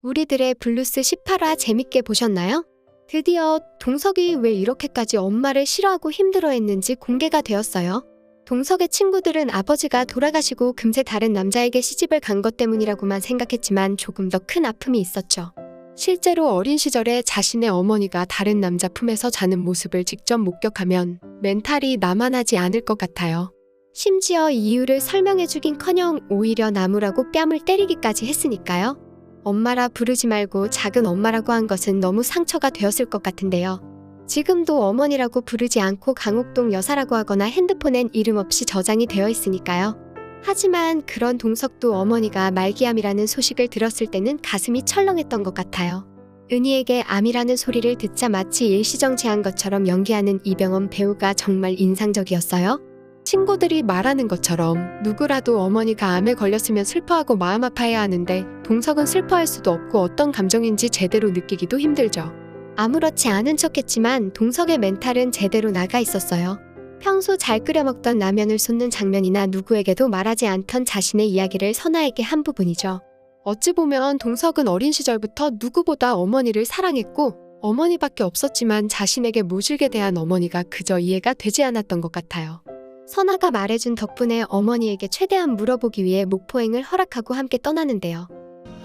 우리들의 블루스 18화 재밌게 보셨나요? 드디어 동석이 왜 이렇게까지 엄마를 싫어하고 힘들어했는지 공개가 되었어요. 동석의 친구들은 아버지가 돌아가시고 금세 다른 남자에게 시집을 간 것 때문이라고만 생각했지만 조금 더 큰 아픔이 있었죠. 실제로 어린 시절에 자신의 어머니가 다른 남자 품에서 자는 모습을 직접 목격하면 멘탈이 나만하지 않을 것 같아요. 심지어 이유를 설명해주긴커녕 오히려 나무라고 뺨을 때리기까지 했으니까요. 엄마라 부르지 말고 작은 엄마라고 한 것은 너무 상처가 되었을 것 같은데요. 지금도 어머니라고 부르지 않고 강옥동 여사라고 하거나 핸드폰엔 이름 없이 저장이 되어 있으니까요. 하지만 그런 동석도 어머니가 말기암이라는 소식을 들었을 때는 가슴이 철렁했던 것 같아요. 은희에게 암이라는 소리를 듣자 마치 일시정지한 것처럼 연기하는 이병헌 배우가 정말 인상적이었어요. 친구들이 말하는 것처럼 누구라도 어머니가 암에 걸렸으면 슬퍼하고 마음 아파해야 하는데 동석은 슬퍼할 수도 없고 어떤 감정인지 제대로 느끼기도 힘들죠. 아무렇지 않은 척했지만 동석의 멘탈은 제대로 나가 있었어요. 평소 잘 끓여 먹던 라면을 쏟는 장면이나 누구에게도 말하지 않던 자신의 이야기를 선아에게 한 부분이죠. 어찌 보면 동석은 어린 시절부터 누구보다 어머니를 사랑했고 어머니밖에 없었지만 자신에게 모질게 대한 어머니가 그저 이해가 되지 않았던 것 같아요. 선아가 말해준 덕분에 어머니에게 최대한 물어보기 위해 목포행을 허락하고 함께 떠나는데요.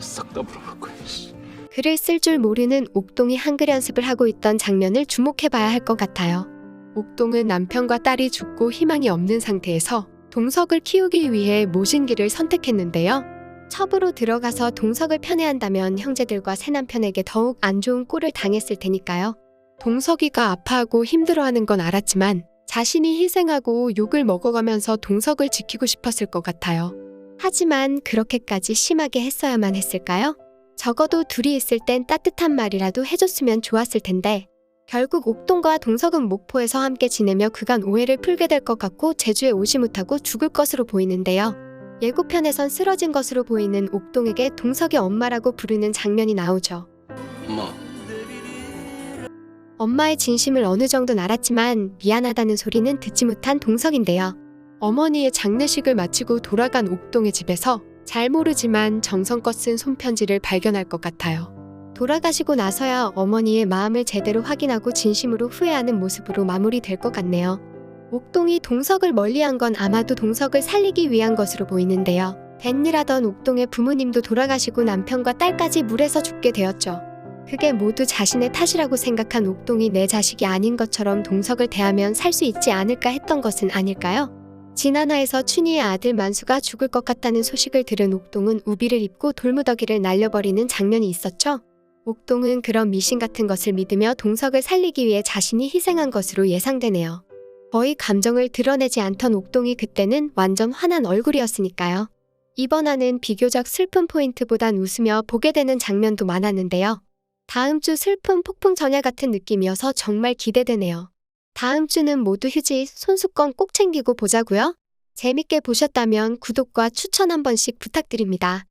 싹 다 물어볼 거야. 글을 쓸 줄 모르는 옥동이 한글 연습을 하고 있던 장면을 주목해봐야 할 것 같아요. 옥동은 남편과 딸이 죽고 희망이 없는 상태에서 동석을 키우기 위해 모진 길을 선택했는데요. 첩으로 들어가서 동석을 편애한다면 형제들과 새남편에게 더욱 안 좋은 꼴을 당했을 테니까요. 동석이가 아파하고 힘들어하는 건 알았지만 자신이 희생하고 욕을 먹어가면서 동석을 지키고 싶었을 것 같아요. 하지만 그렇게까지 심하게 했어야만 했을까요? 적어도 둘이 있을 땐 따뜻한 말이라도 해줬으면 좋았을 텐데 결국 옥동과 동석은 목포에서 함께 지내며 그간 오해를 풀게 될 것 같고 제주에 오지 못하고 죽을 것으로 보이는데요. 예고편에선 쓰러진 것으로 보이는 옥동에게 동석이 엄마라고 부르는 장면이 나오죠. 엄마. 엄마의 진심을 어느 정도는 알았지만 미안하다는 소리는 듣지 못한 동석인데요. 어머니의 장례식을 마치고 돌아간 옥동의 집에서 잘 모르지만 정성껏 쓴 손편지를 발견할 것 같아요. 돌아가시고 나서야 어머니의 마음을 제대로 확인하고 진심으로 후회하는 모습으로 마무리될 것 같네요. 옥동이 동석을 멀리한 건 아마도 동석을 살리기 위한 것으로 보이는데요. 뱃일하던 옥동의 부모님도 돌아가시고 남편과 딸까지 물에서 죽게 되었죠. 그게 모두 자신의 탓이라고 생각한 옥동이 내 자식이 아닌 것처럼 동석을 대하면 살 수 있지 않을까 했던 것은 아닐까요? 진안화에서 춘희의 아들 만수가 죽을 것 같다는 소식을 들은 옥동은 우비를 입고 돌무더기를 날려버리는 장면이 있었죠. 옥동은 그런 미신 같은 것을 믿으며 동석을 살리기 위해 자신이 희생한 것으로 예상되네요. 거의 감정을 드러내지 않던 옥동이 그때는 완전 화난 얼굴이었으니까요. 이번 화는 비교적 슬픈 포인트보단 웃으며 보게 되는 장면도 많았는데요. 다음 주 슬픈 폭풍 전야 같은 느낌이어서 정말 기대되네요. 다음 주는 모두 휴지, 손수건 꼭 챙기고 보자고요. 재밌게 보셨다면 구독과 추천 한 번씩 부탁드립니다.